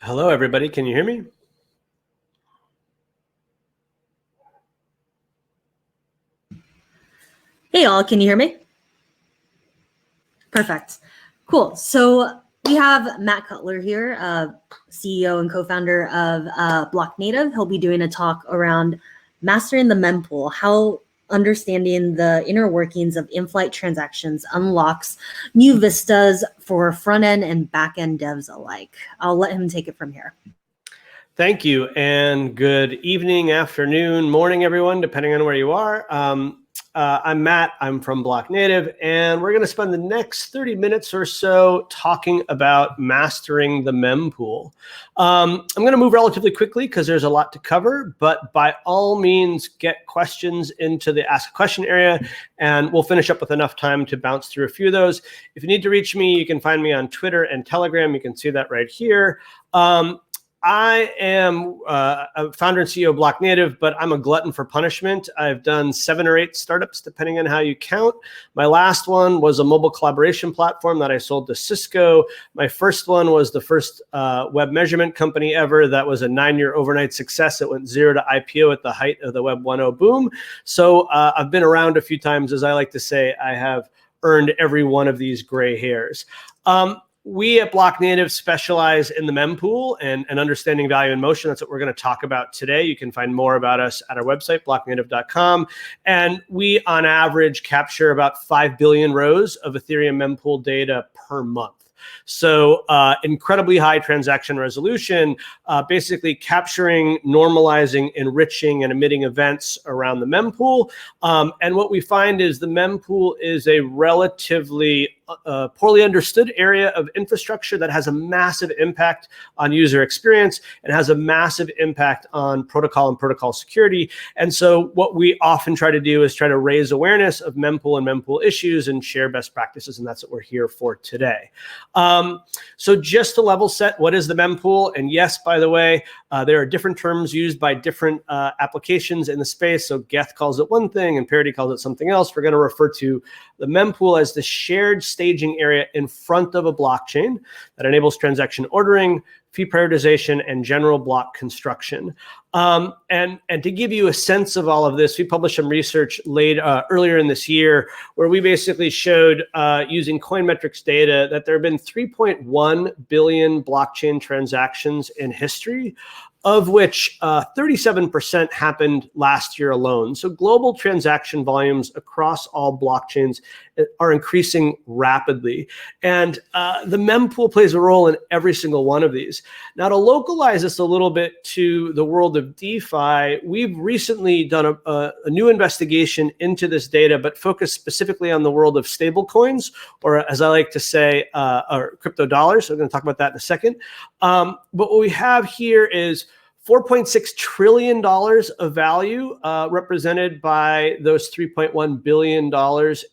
Hello, everybody. Can you hear me? Hey, all, can you hear me? Perfect. Cool. So we have Matt Cutler here, CEO and co-founder of BlockNative. He'll be doing a talk around mastering the mempool, how understanding the inner workings of in-flight transactions unlocks new vistas for front-end and back-end devs alike. I'll let him take it from here. Thank you, and good evening, afternoon, morning, everyone, depending on where you are. I'm Matt. I'm from BlockNative, and we're going to spend the next 30 minutes or so talking about mastering the mempool. I'm going to move relatively quickly because there's a lot to cover, but by all means, get questions into the Ask a Question area, and we'll finish up with enough time to bounce through a few of those. If you need to reach me, you can find me on Twitter and Telegram. You can see that right here. I am a founder and CEO of BlockNative, but I'm a glutton for punishment. I've done 7 or 8 startups, depending on how you count. My last one was a mobile collaboration platform that I sold to Cisco. My first one was the first web measurement company ever. That was a 9-year overnight success. It went 0 to IPO at the height of the Web 1.0 boom. So I've been around a few times. As I like to say, I have earned every one of these gray hairs. We at BlockNative specialize in the mempool and understanding value in motion. That's what we're going to talk about today. You can find more about us at our website, blocknative.com. And we, on average, capture about 5 billion rows of Ethereum mempool data per month. So incredibly high transaction resolution, basically capturing, normalizing, enriching, and emitting events around the mempool. And what we find is the mempool is a relatively poorly understood area of infrastructure that has a massive impact on user experience and has a massive impact on protocol and protocol security. And so what we often try to do is try to raise awareness of mempool and mempool issues and share best practices, and that's what we're here for today. So just to level set, what is the mempool? And yes, by the way, there are different terms used by different applications in the space. So Geth calls it one thing and Parity calls it something else. We're going to refer to the mempool as the shared staging area in front of a blockchain that enables transaction ordering, fee prioritization, and general block construction. And to give you a sense of all of this, we published some research earlier in this year where we basically showed using Coinmetrics data that there have been 3.1 billion blockchain transactions in history, of which 37% happened last year alone. So global transaction volumes across all blockchains are increasing rapidly. And the mempool plays a role in every single one of these. Now, to localize this a little bit to the world of DeFi, we've recently done a new investigation into this data, but focused specifically on the world of stablecoins, or as I like to say, or crypto dollars. So we're going to talk about that in a second. But what we have here is $4.6 trillion of value represented by those $3.1 billion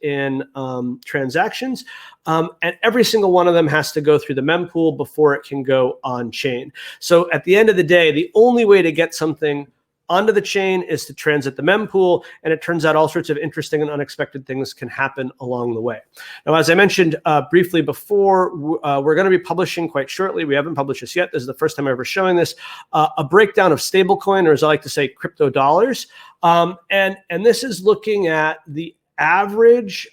in transactions. And every single one of them has to go through the mempool before it can go on chain. So at the end of the day, the only way to get something onto the chain is to transit the mempool, and it turns out all sorts of interesting and unexpected things can happen along the way. Now, as I mentioned briefly before, we're going to be publishing quite shortly. We haven't published this yet. This is the first time I'm ever showing this, a breakdown of stablecoin, or as I like to say, crypto dollars. And this is looking at the average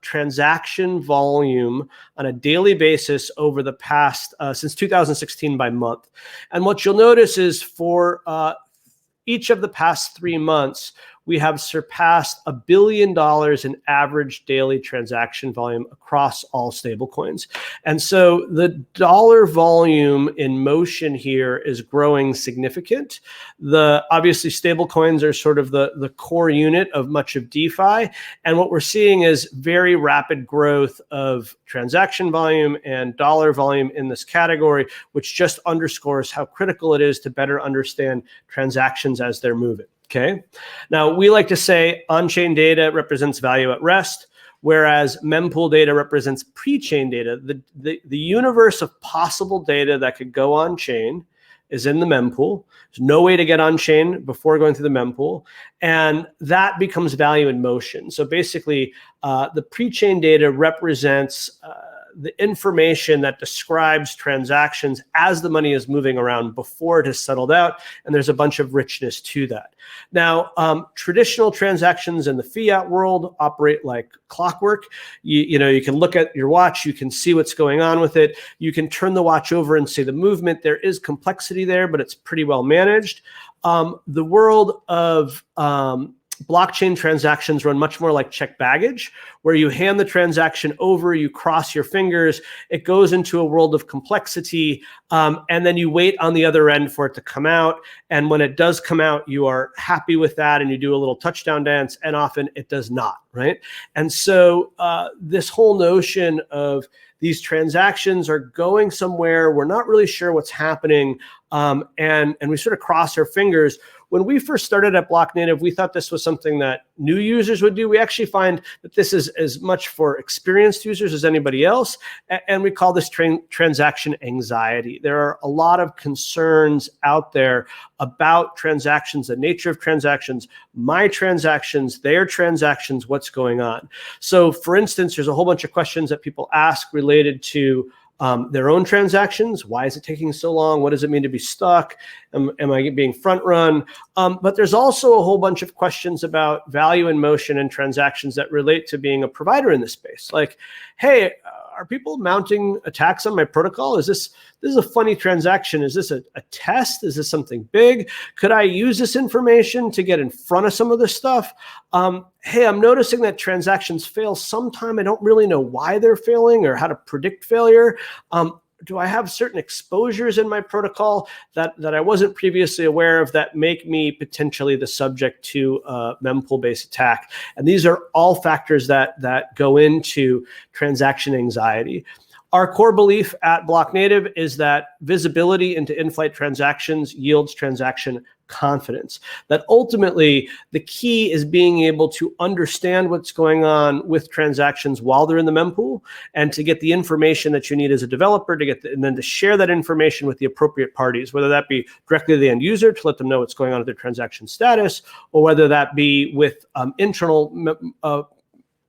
transaction volume on a daily basis over the past, since 2016 by month. And what you'll notice is for each of the past 3 months, we have surpassed $1 billion in average daily transaction volume across all stablecoins. And so the dollar volume in motion here is growing significant. Obviously, stablecoins are sort of the core unit of much of DeFi. And what we're seeing is very rapid growth of transaction volume and dollar volume in this category, which just underscores how critical it is to better understand transactions as they're moving. Okay. Now, we like to say on-chain data represents value at rest, whereas mempool data represents pre-chain data. The universe of possible data that could go on-chain is in the mempool. There's no way to get on-chain before going through the mempool, and that becomes value in motion. So basically, the pre-chain data represents the information that describes transactions as the money is moving around before it has settled out, and there's a bunch of richness to that. Now, traditional transactions in the fiat world operate like clockwork. You can look at your watch, you can see what's going on with it, you can turn the watch over and see the movement. There is complexity there, but it's pretty well managed. The world of blockchain transactions run much more like check baggage, where you hand the transaction over, you cross your fingers, it goes into a world of complexity, and then you wait on the other end for it to come out. And when it does come out, you are happy with that and you do a little touchdown dance, and often it does not, right? And so this whole notion of these transactions are going somewhere, we're not really sure what's happening, and we sort of cross our fingers. When we first started at BlockNative, we thought this was something that new users would do. We actually find that this is as much for experienced users as anybody else, and we call this transaction anxiety. There are a lot of concerns out there about transactions, the nature of transactions, my transactions, their transactions, what's going on. So for instance, there's a whole bunch of questions that people ask related to their own transactions. Why is it taking so long? What does it mean to be stuck? Am I being front run? But there's also a whole bunch of questions about value in motion and transactions that relate to being a provider in this space. Like, hey, are people mounting attacks on my protocol? Is this a funny transaction? Is this a test? Is this something big? Could I use this information to get in front of some of this stuff? Hey, I'm noticing that transactions fail sometime. I don't really know why they're failing or how to predict failure. Do I have certain exposures in my protocol that I wasn't previously aware of that make me potentially the subject to a mempool-based attack? And these are all factors that go into transaction anxiety. Our core belief at BlockNative is that visibility into in-flight transactions yields transaction confidence. That ultimately the key is being able to understand what's going on with transactions while they're in the mempool, and to get the information that you need as a developer and then to share that information with the appropriate parties, whether that be directly to the end user to let them know what's going on with their transaction status, or whether that be with internal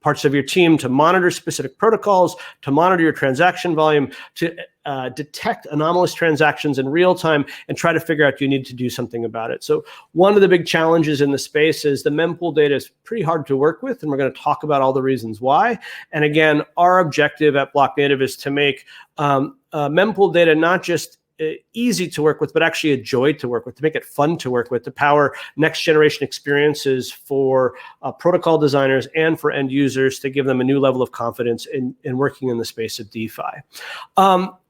parts of your team to monitor specific protocols, to monitor your transaction volume, to detect anomalous transactions in real time and try to figure out you need to do something about it. So one of the big challenges in the space is the mempool data is pretty hard to work with, and we're going to talk about all the reasons why. And again, our objective at BlockNative is to make mempool data not just easy to work with, but actually a joy to work with, to make it fun to work with, to power next generation experiences for protocol designers and for end users, to give them a new level of confidence in working in the space of DeFi.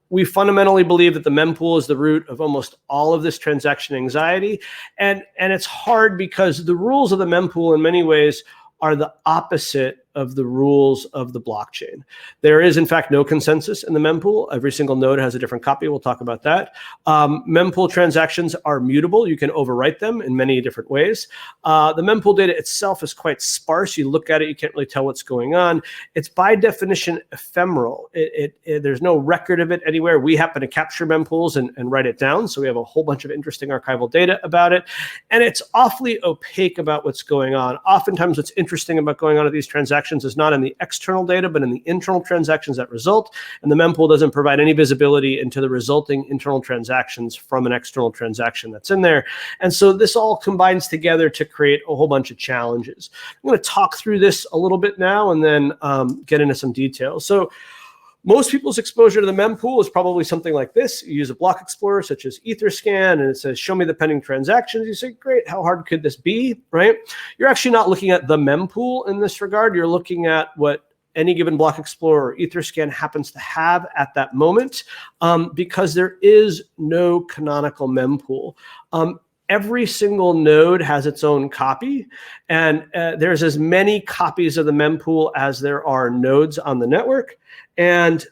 We fundamentally believe that the mempool is the root of almost all of this transaction anxiety. And it's hard because the rules of the mempool in many ways are the opposite of the rules of the blockchain. There is, in fact, no consensus in the mempool. Every single node has a different copy. We'll talk about that. Mempool transactions are mutable. You can overwrite them in many different ways. The mempool data itself is quite sparse. You look at it, you can't really tell what's going on. It's by definition ephemeral. There's no record of it anywhere. We happen to capture mempools and write it down, so we have a whole bunch of interesting archival data about it. And it's awfully opaque about what's going on. Oftentimes, what's interesting about going on with these transactions is not in the external data, but in the internal transactions that result. And the mempool doesn't provide any visibility into the resulting internal transactions from an external transaction that's in there. And so this all combines together to create a whole bunch of challenges. I'm going to talk through this a little bit now and then get into some details. So most people's exposure to the mempool is probably something like this. You use a block explorer such as Etherscan, and it says, show me the pending transactions. You say, great, how hard could this be, right? You're actually not looking at the mempool in this regard. You're looking at what any given block explorer or Etherscan happens to have at that moment, because there is no canonical mempool. Every single node has its own copy, and there's as many copies of the mempool as there are nodes on the network. And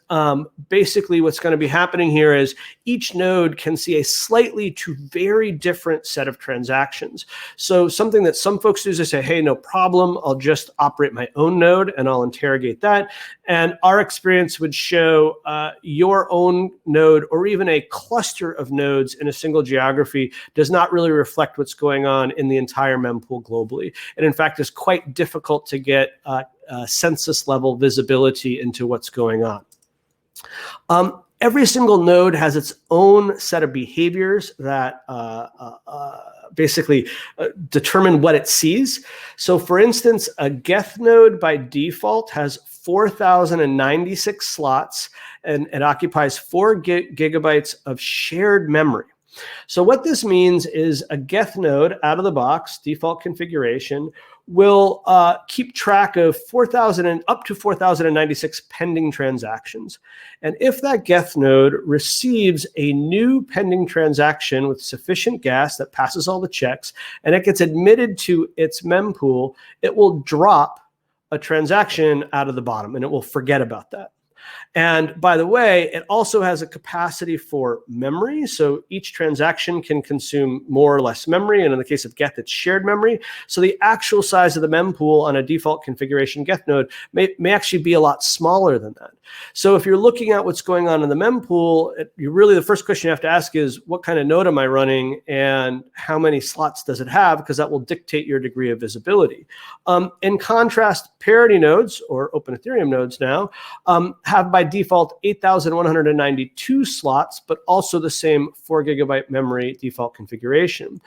basically what's going to be happening here is each node can see a slightly to very different set of transactions. So something that some folks do is they say, hey, no problem, I'll just operate my own node and I'll interrogate that. And our experience would show your own node or even a cluster of nodes in a single geography does not really reflect what's going on in the entire mempool globally. And in fact, it's quite difficult to get census level visibility into what's going on. Every single node has its own set of behaviors that basically determine what it sees. So for instance, a Geth node by default has 4,096 slots, and it occupies 4 gigabytes of shared memory. So what this means is a Geth node out of the box, default configuration, will keep track of 4,000 and up to 4,096 pending transactions. And if that Geth node receives a new pending transaction with sufficient gas that passes all the checks, and it gets admitted to its mempool, it will drop a transaction out of the bottom, and it will forget about that. And by the way, it also has a capacity for memory. So each transaction can consume more or less memory. And in the case of Geth, it's shared memory. So the actual size of the mempool on a default configuration Geth node may actually be a lot smaller than that. So if you're looking at what's going on in the mempool, the first question you have to ask is, what kind of node am I running and how many slots does it have? Because that will dictate your degree of visibility. In contrast, parity nodes, or Open Ethereum nodes now, have by default 8,192 slots, but also the same 4 gigabyte memory default configuration.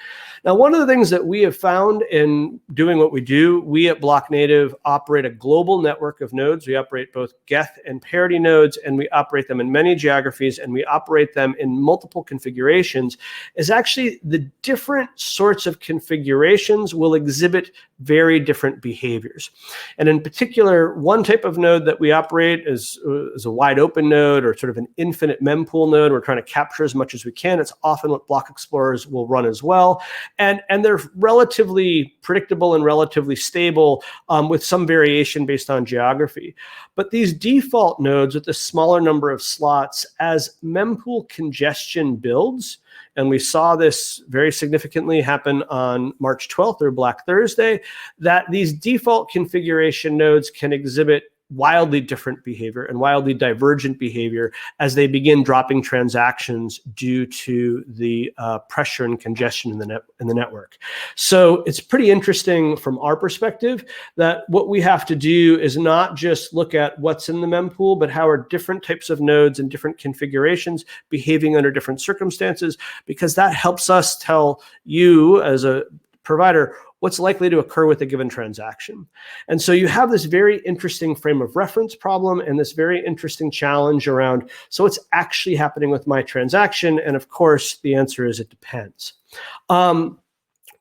Now, one of the things that we have found in doing what we do, we at BlockNative operate a global network of nodes. We operate both Geth and parity nodes, and we operate them in many geographies, and we operate them in multiple configurations, is actually the different sorts of configurations will exhibit very different behaviors. And in particular, one type of node that we operate is a wide open node, or sort of an infinite mempool node. We're trying to capture as much as we can. It's often what block explorers will run as well. And they're relatively predictable and relatively stable, with some variation based on geography. But these default nodes with a smaller number of slots, as mempool congestion builds, and we saw this very significantly happen on March 12th or Black Thursday, that these default configuration nodes can exhibit wildly different behavior and wildly divergent behavior as they begin dropping transactions due to the pressure and congestion in the network. So it's pretty interesting from our perspective that what we have to do is not just look at what's in the mempool, but how are different types of nodes and different configurations behaving under different circumstances, because that helps us tell you as a provider what's likely to occur with a given transaction. And so you have this very interesting frame of reference problem and this very interesting challenge around, so what's actually happening with my transaction? And of course, the answer is it depends.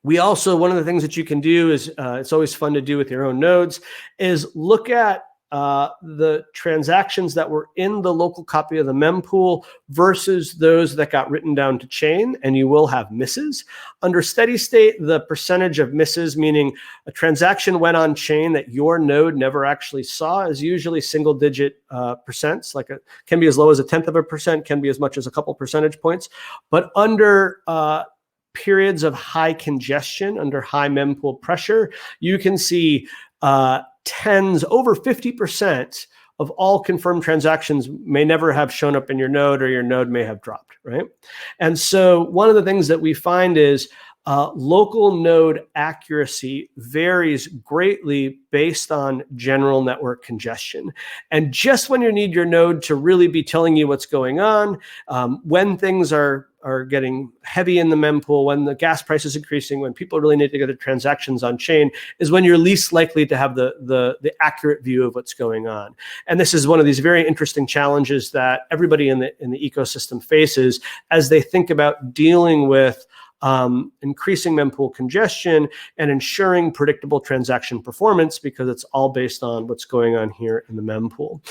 We also, one of the things that you can do is, it's always fun to do with your own nodes, is look at the transactions that were in the local copy of the mempool versus those that got written down to chain, and you will have misses. Under steady state, the percentage of misses, meaning a transaction went on chain that your node never actually saw, is usually single digit percents, can be as low as 0.1%, can be as much as a couple percentage points. But under periods of high congestion, under high mempool pressure, you can see over 50% of all confirmed transactions may never have shown up in your node, or your node may have dropped, right? And so one of the things that we find is local node accuracy varies greatly based on general network congestion. And just when you need your node to really be telling you what's going on, when things are getting heavy in the mempool, when the gas price is increasing, when people really need to get their transactions on chain, is when you're least likely to have the accurate view of what's going on. And this is one of these very interesting challenges that everybody in the ecosystem faces as they think about dealing with increasing mempool congestion and ensuring predictable transaction performance, because it's all based on what's going on here in the mempool.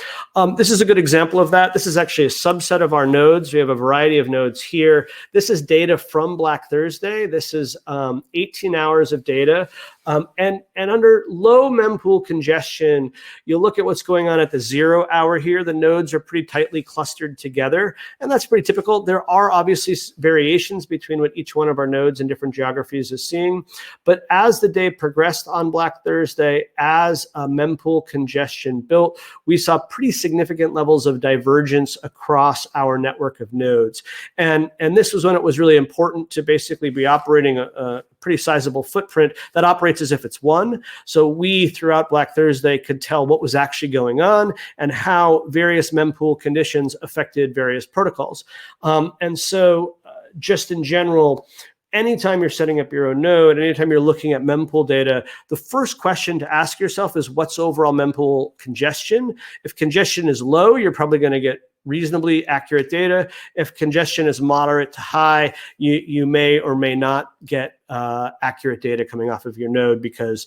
This is a good example of that. This is actually a subset of our nodes. We have a variety of nodes here. This is data from Black Thursday. This is 18 hours of data. And under low mempool congestion, you look at what's going on at the 0 hour here. The nodes are pretty tightly clustered together, and that's pretty typical. There are obviously variations between what each one of our nodes in different geographies is seeing. But as the day progressed on Black Thursday, as mempool congestion built, we saw pretty significant levels of divergence across our network of nodes. And this was when it was really important to basically be operating a pretty sizable footprint that operates as if it's one. So we, throughout Black Thursday, could tell what was actually going on and how various mempool conditions affected various protocols. And so just in general, anytime you're setting up your own node, anytime you're looking at mempool data, the first question to ask yourself is, what's overall mempool congestion? If congestion is low, you're probably going to get reasonably accurate data. If congestion is moderate to high, you may or may not get accurate data coming off of your node, because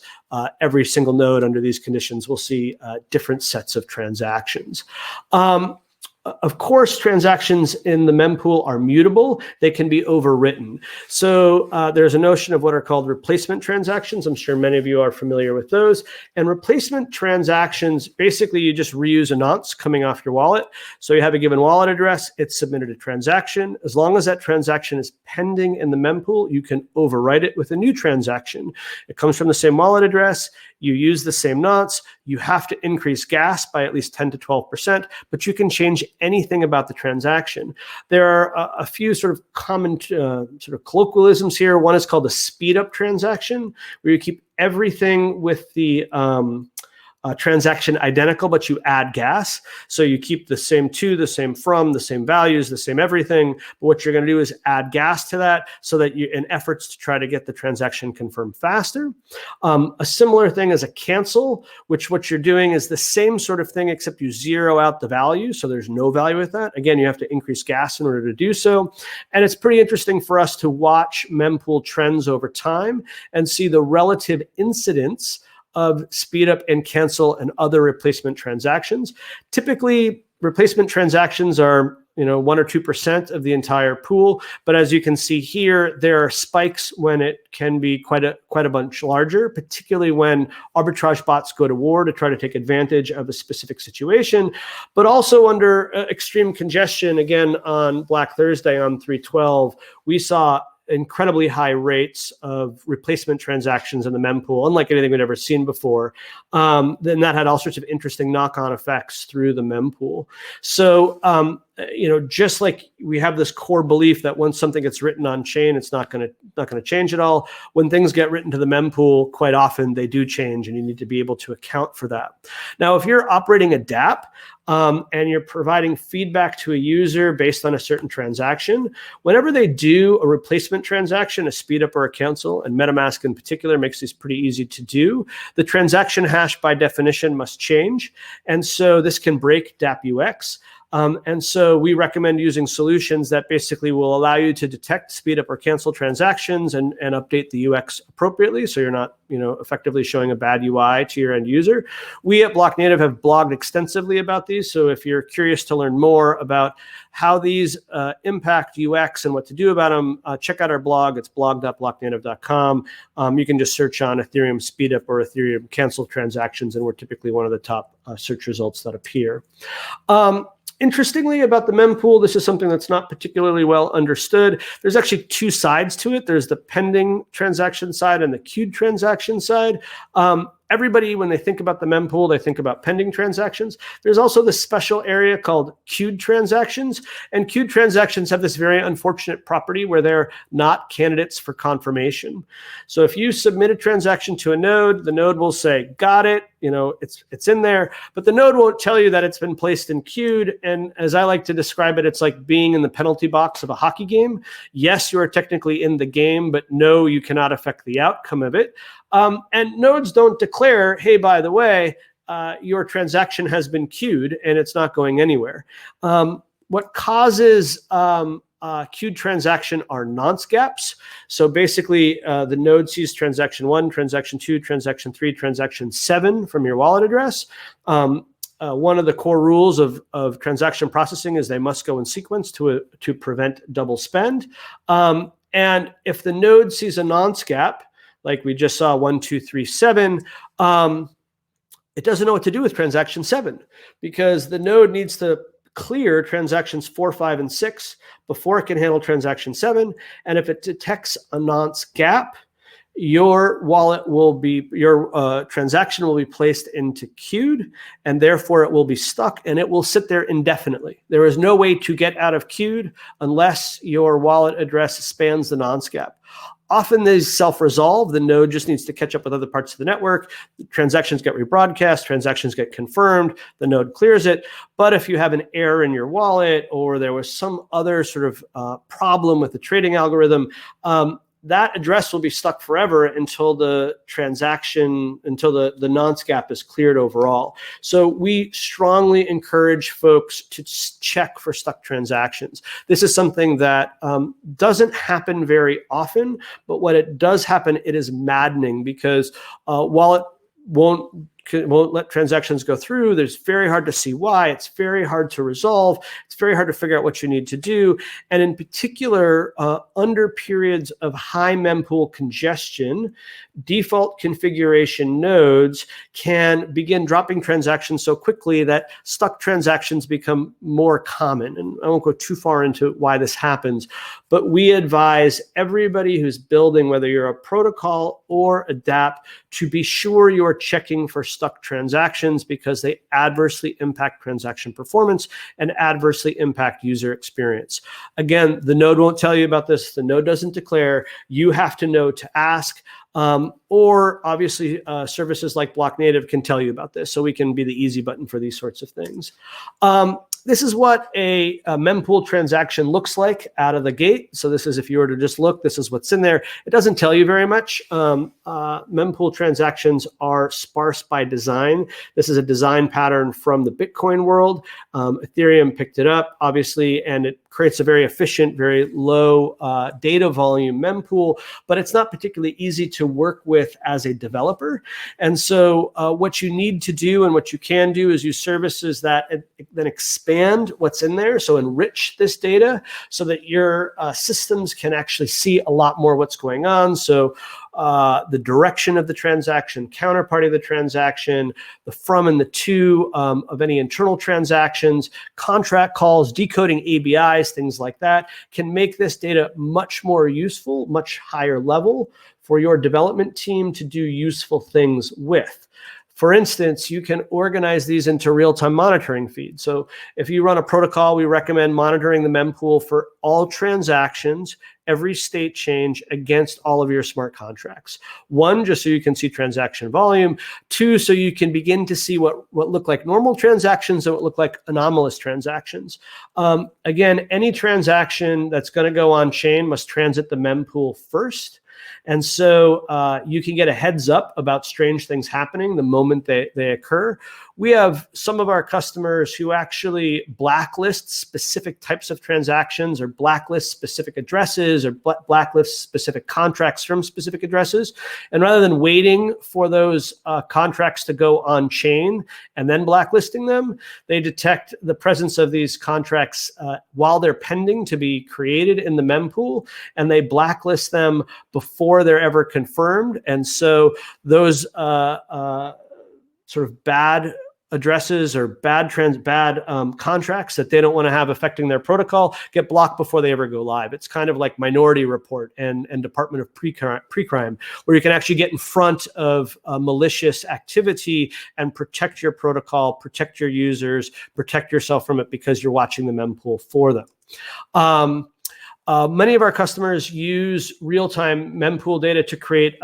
every single node under these conditions will see different sets of transactions. Of course, transactions in the mempool are mutable. They can be overwritten. So there's a notion of what are called replacement transactions. I'm sure many of you are familiar with those. And replacement transactions, basically you just reuse a nonce coming off your wallet. So you have a given wallet address, it's submitted a transaction. As long as that transaction is pending in the mempool, you can overwrite it with a new transaction. It comes from the same wallet address. You use the same nonce. You have to increase gas by at least 10 to 12%, but you can change anything about the transaction. There are a few sort of common sort of colloquialisms here. One is called a speed up transaction, where you keep everything with the transaction identical, but you add gas. So you keep the same to, the same from, the same values, the same everything. But what you're going to do is add gas to that, so that you, in efforts to try to get the transaction confirmed faster. A similar thing is a cancel, which what you're doing is the same sort of thing, except you zero out the value. So there's no value with that. Again, you have to increase gas in order to do so. And it's pretty interesting for us to watch mempool trends over time and see the relative incidence of speed up and cancel and other replacement transactions. Typically, replacement transactions are 1 or 2% of the entire pool, but as you can see here, there are spikes when it can be quite a bunch larger, particularly when arbitrage bots go to war to try to take advantage of a specific situation, but also under extreme congestion. Again, on Black Thursday on 3/12, we saw incredibly high rates of replacement transactions in the mempool, unlike anything we'd ever seen before. Then that had all sorts of interesting knock-on effects through the mempool. So, just like we have this core belief that once something gets written on chain, it's not going to change at all. When things get written to the mempool, quite often they do change, and you need to be able to account for that. Now, if you're operating a dApp and you're providing feedback to a user based on a certain transaction, whenever they do a replacement transaction, a speed up or a cancel, and MetaMask in particular makes these pretty easy to do, the transaction hash by definition must change. And so this can break dApp UX. And so we recommend using solutions that basically will allow you to detect, speed up, or cancel transactions and update the UX appropriately, so you're not effectively showing a bad UI to your end user. We at BlockNative have blogged extensively about these, so if you're curious to learn more about how these impact UX and what to do about them, check out our blog. It's blog.blocknative.com. You can just search on Ethereum speed up or Ethereum cancel transactions, and we're typically one of the top search results that appear. Interestingly, about the mempool, this is something that's not particularly well understood. There's actually two sides to it. There's the pending transaction side and the queued transaction side. Everybody, when they think about the mempool, they think about pending transactions. There's also this special area called queued transactions. And queued transactions have this very unfortunate property where they're not candidates for confirmation. So if you submit a transaction to a node, the node will say, got it, it's in there, but the node won't tell you that it's been placed in queued. And as I like to describe it, it's like being in the penalty box of a hockey game. Yes, you are technically in the game, but no, you cannot affect the outcome of it. And nodes don't declare, hey, by the way, your transaction has been queued and it's not going anywhere. What causes queued transaction are nonce gaps. So basically, the node sees transaction 1, transaction 2, transaction 3, transaction 7 from your wallet address. One of the core rules of transaction processing is they must go in sequence to prevent double spend. And if the node sees a nonce gap, like we just saw 1, 2, 3, 7, it doesn't know what to do with transaction 7, because the node needs to clear transactions 4, 5, and 6 before it can handle transaction 7. And if it detects a nonce gap, your transaction will be placed into queued, and therefore it will be stuck and it will sit there indefinitely. There is no way to get out of queued unless your wallet address spans the nonce gap. Often these self-resolve. The node just needs to catch up with other parts of the network. Transactions get rebroadcast, transactions get confirmed, the node clears it. But if you have an error in your wallet or there was some other sort of problem with the trading algorithm, that address will be stuck forever until the transaction, until the nonce gap is cleared overall. So we strongly encourage folks to check for stuck transactions. This is something that doesn't happen very often, but when it does happen, it is maddening because while it won't let transactions go through, it's very hard to see why. It's very hard to resolve. It's very hard to figure out what you need to do. And in particular, under periods of high mempool congestion, default configuration nodes can begin dropping transactions so quickly that stuck transactions become more common. And I won't go too far into why this happens, but we advise everybody who's building, whether you're a protocol or a dApp, to be sure you're checking for stuck transactions because they adversely impact transaction performance and adversely impact user experience. Again, the node won't tell you about this. The node doesn't declare. You have to know to ask. Or obviously services like BlockNative can tell you about this. So we can be the easy button for these sorts of things. This is what a mempool transaction looks like out of the gate. So this is, if you were to just look, this is what's in there. It doesn't tell you very much. Mempool transactions are sparse by design. This is a design pattern from the Bitcoin world. Ethereum picked it up, obviously, and it creates a very efficient, very low data volume mempool, but it's not particularly easy to work with as a developer. And so what you need to do and what you can do is use services that then expand what's in there. So enrich this data so that your systems can actually see a lot more what's going on. So the direction of the transaction, counterparty of the transaction, the from and the to of any internal transactions, contract calls, decoding ABIs, things like that, can make this data much more useful, much higher level for your development team to do useful things with. For instance, you can organize these into real-time monitoring feeds. So if you run a protocol, we recommend monitoring the mempool for all transactions, every state change against all of your smart contracts. One, just so you can see transaction volume. Two, so you can begin to see what look like normal transactions and what look like anomalous transactions. Again, any transaction that's going to go on chain must transit the mempool first. And so you can get a heads up about strange things happening the moment they occur. We have some of our customers who actually blacklist specific types of transactions or blacklist specific addresses or blacklist specific contracts from specific addresses. And rather than waiting for those contracts to go on chain and then blacklisting them, they detect the presence of these contracts while they're pending to be created in the mempool, and they blacklist them before they're ever confirmed. And so those sort of bad addresses or bad contracts that they don't want to have affecting their protocol get blocked before they ever go live. It's kind of like Minority Report and Department of Pre-Crime, where you can actually get in front of malicious activity and protect your protocol, protect your users, protect yourself from it because you're watching the mempool for them. Many of our customers use real-time mempool data to create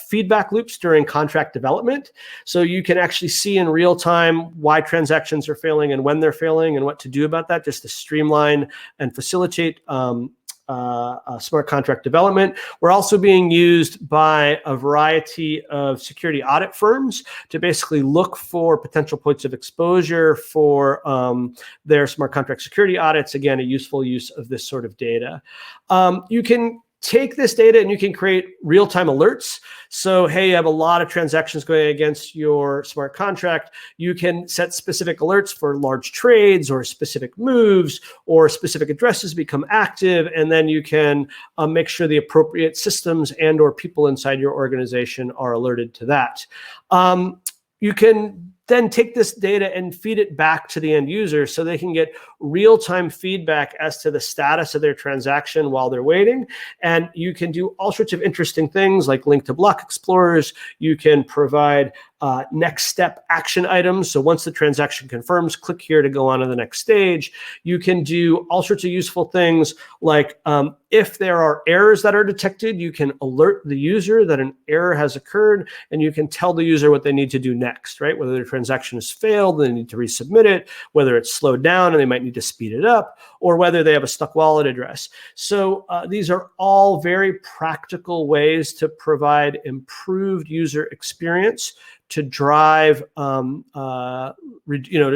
feedback loops during contract development. So you can actually see in real time why transactions are failing and when they're failing and what to do about that, just to streamline and facilitate smart contract development. We're also being used by a variety of security audit firms to basically look for potential points of exposure for their smart contract security audits. Again, a useful use of this sort of data. You can take this data and you can create real-time alerts. So, hey, you have a lot of transactions going against your smart contract. You can set specific alerts for large trades or specific moves or specific addresses become active. And then you can make sure the appropriate systems and or people inside your organization are alerted to that. You can then take this data and feed it back to the end user so they can get real-time feedback as to the status of their transaction while they're waiting. And you can do all sorts of interesting things like link to block explorers. You can provide next step action items. So once the transaction confirms, click here to go on to the next stage. You can do all sorts of useful things like if there are errors that are detected, you can alert the user that an error has occurred, and you can tell the user what they need to do next, right? Whether their transaction has failed, they need to resubmit it, whether it's slowed down and they might need to speed it up, or whether they have a stuck wallet address. So these are all very practical ways to provide improved user experience to drive, to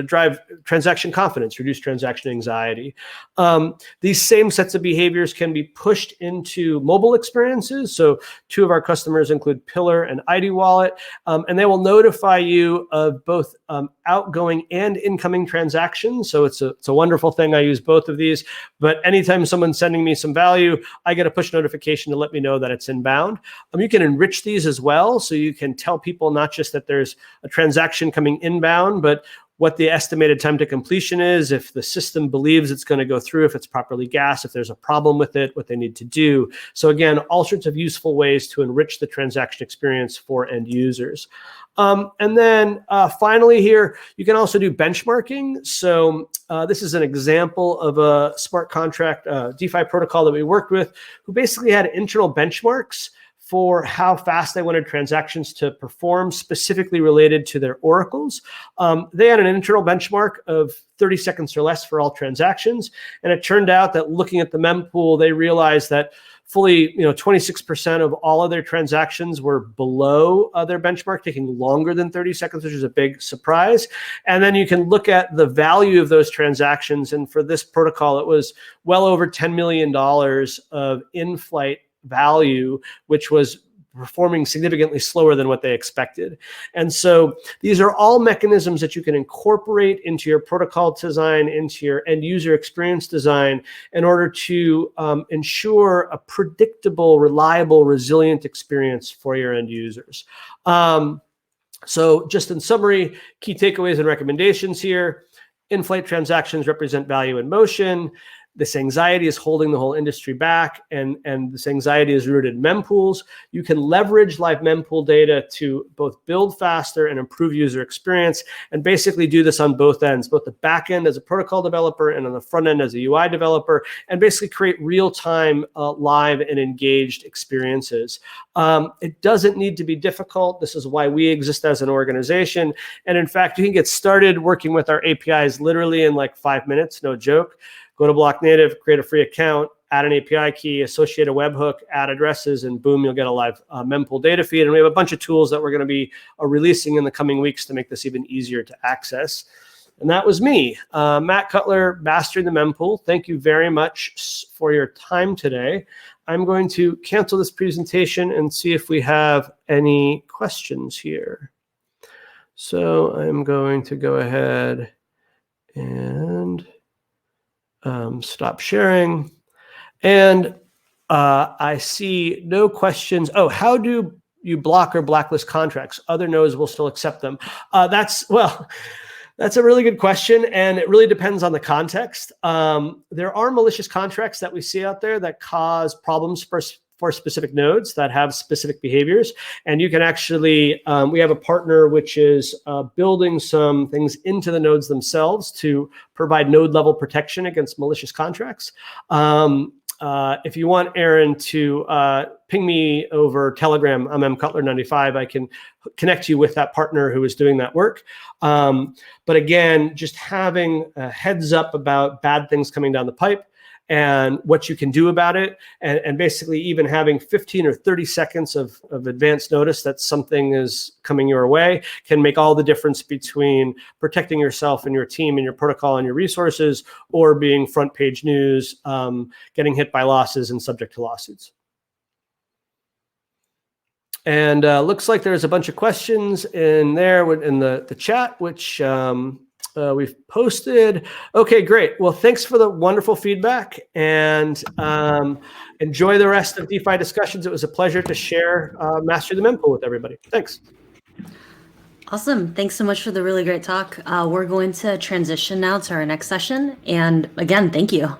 drive transaction confidence, reduce transaction anxiety. These same sets of behaviors can be pushed into mobile experiences. So 2 of our customers include Pillar and ID Wallet, and they will notify you of both outgoing and incoming transactions. So it's a wonderful thing. I use both of these, but anytime someone's sending me some value, I get a push notification to let me know that it's inbound. You can enrich these as well. So you can tell people not just that there's a transaction coming inbound, but what the estimated time to completion is, if the system believes it's going to go through, if it's properly gassed, if there's a problem with it, what they need to do. So again, all sorts of useful ways to enrich the transaction experience for end users. And then finally here, you can also do benchmarking. So this is an example of a smart contract DeFi protocol that we worked with, who basically had internal benchmarks for how fast they wanted transactions to perform, specifically related to their oracles. They had an internal benchmark of 30 seconds or less for all transactions. And it turned out that looking at the mempool, they realized that fully 26% of all of their transactions were below their benchmark, taking longer than 30 seconds, which is a big surprise. And then you can look at the value of those transactions. And for this protocol, it was well over $10 million of in-flight value, which was performing significantly slower than what they expected. And so these are all mechanisms that you can incorporate into your protocol design, into your end user experience design, in order to ensure a predictable, reliable, resilient experience for your end users. So just in summary, key takeaways and recommendations here. In-flight transactions represent value in motion. This anxiety is holding the whole industry back, and this anxiety is rooted in mempools. You can leverage live mempool data to both build faster and improve user experience, and basically do this on both ends, both the back end as a protocol developer and on the front end as a UI developer, and basically create real-time live and engaged experiences. It doesn't need to be difficult. This is why we exist as an organization. And in fact, you can get started working with our APIs literally in like 5 minutes, no joke. Go to BlockNative, create a free account, add an API key, associate a webhook, add addresses, and boom, you'll get a live mempool data feed. And we have a bunch of tools that we're going to be releasing in the coming weeks to make this even easier to access. And that was me, Matt Cutler, Mastering the Mempool. Thank you very much for your time today. I'm going to cancel this presentation and see if we have any questions here. So I'm going to go ahead and stop sharing. And I see no questions. Oh, how do you block or blacklist contracts? Other nodes will still accept them. That's a really good question, and it really depends on the context. There are malicious contracts that we see out there that cause problems for specific nodes that have specific behaviors. And you can actually, we have a partner which is building some things into the nodes themselves to provide node level protection against malicious contracts. If you want Aaron to ping me over Telegram, I'm mcutler95. I can connect you with that partner who is doing that work. But again, just having a heads up about bad things coming down the pipe and what you can do about it, and basically even having 15 or 30 seconds of advance notice that something is coming your way can make all the difference between protecting yourself and your team and your protocol and your resources, or being front page news, getting hit by losses and subject to lawsuits. And looks like there's a bunch of questions in there in the chat, which we've posted. Okay, great. Well, thanks for the wonderful feedback, and enjoy the rest of DeFi discussions. It was a pleasure to share Master the Mempool with everybody. Thanks. Awesome. Thanks so much for the really great talk. We're going to transition now to our next session. And again, thank you.